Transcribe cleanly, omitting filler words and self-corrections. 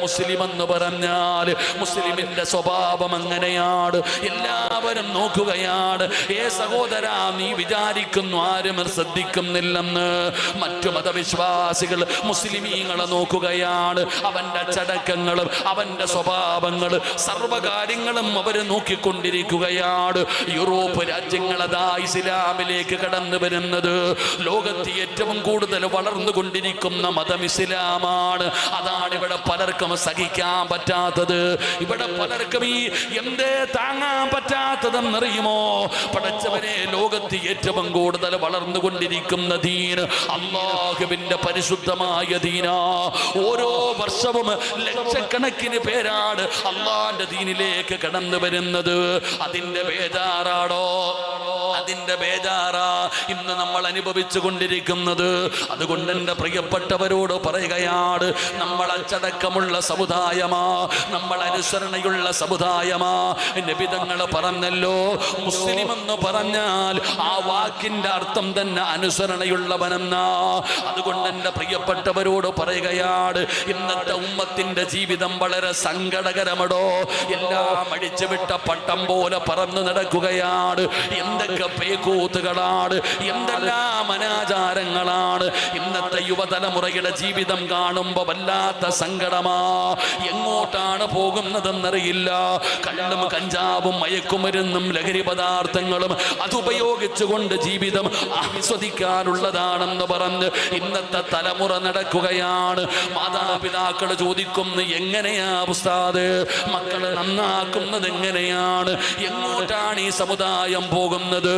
മുസ്ലിം എന്ന് പറഞ്ഞാൽ മുസ്ലിമിന്റെ സ്വഭാവം അങ്ങനെയാണ്. എല്ലാവരും നോക്കുകയാണ്. സഹോദരാ, നീ വിചാരിക്കുന്നു ആരും ശ്രദ്ധിക്കുന്നില്ലെന്ന്. മറ്റു മതവിശ്വാസികൾ മുസ്ലിമീങ്ങളെ നോക്കുകയാണ്. അവന്റെ അച്ചടക്കങ്ങളും അവന്റെ സ്വഭാവങ്ങളും സർവകാര്യങ്ങളും അവർ നോക്കിക്കൊണ്ടിരിക്കുകയാണ്. യൂറോപ്പ് രാജ്യങ്ങളതാ ഇസ്ലാമിലേക്ക് കടന്നു വരുന്നത്. ലോകത്ത് ഏറ്റവും കൂടുതൽ വളർന്നുകൊണ്ടിരിക്കുന്ന മതം ഇസ്ലാമാണ്. അതാണ് ഇവിടെ പലർക്കും സഹിക്കാൻ പറ്റാത്തത്. ഇവിടെ പലർക്കും ഈ എന്തേ താങ്ങാൻ പറ്റാത്തതെന്നറിയുമോ? പടച്ചവനെ, ലോകത്ത് ഏറ്റവും കൂടുതൽ വളർന്നുകൊണ്ടിരിക്കുന്ന ദീൻ അല്ലാഹുവിന്റെ പരിശുദ്ധമായ ദീനാ. ഓരോ വർഷവും ലക്ഷക്കണക്കിന് പേരാണ് അള്ളാന്റെ ദീനിലേക്ക് കടന്നു വരുന്നത്. അതിന്റെ ബേജാറാടോ, അതിന്റെ ബേജാറാ ഇന്ന് നമ്മൾ അനുഭവിച്ചു കൊണ്ടിരിക്കുന്നത്. അതുകൊണ്ട് എൻ്റെ പ്രിയപ്പെട്ടവരോട് പറയുകയാണ്, നമ്മൾ അച്ചടക്കമുള്ള സമുദായമാ, നമ്മൾ അനുസരണയുള്ള സമുദായമാ. നബി തങ്ങൾ പറഞ്ഞല്ലോ, മുസ്ലിം എന്ന് പറഞ്ഞാൽ ആ വാക്കിന്റെ അർത്ഥം തന്നെ അനുസരണയുള്ളവനെന്നാ. അതുകൊണ്ട് എൻ്റെ പ്രിയപ്പെട്ടവരോട് പറയുകയാണ്, ഇന്നത്തെ ഉമ്മത്തിന്റെ ജീവിതം വളരെ സങ്കടകരമടോ. എല്ലാം അടിച്ചുവിട്ട പട്ടം പോലെ പറന്നു നടക്കുകയാണ്. എന്തൊക്കെ പേക്കൂത്തുകളാണ്, എന്തെല്ലാം അനാചാരങ്ങളാണ്. ഇന്നത്തെ യുവതലമുറയുടെ ജീവിതം കാണുമ്പോ വല്ലാത്ത സങ്കടമാ. എങ്ങോട്ടാണ് പോകുന്നതെന്നറിയില്ല. കള്ളും കഞ്ചാവും മയക്കുമരുന്നും ലഹരി പദാർത്ഥങ്ങളും അതുപയോഗിച്ചുകൊണ്ട് ജീവിതം ആസ്വദിക്കാനുള്ളതാണെന്ന് പറഞ്ഞ് ഇന്നത്തെ തലമുറ നടക്കുകയാണ്. മാതാപിതാക്കൾ ചോദിക്കുന്നു, എങ്ങനെയാ ഉസ്താദ് മക്കളെ നന്നാക്കുന്നത്? എങ്ങനെയാണ്? എങ്ങോട്ടാണ് ഈ സമുദായം പോകുന്നത്?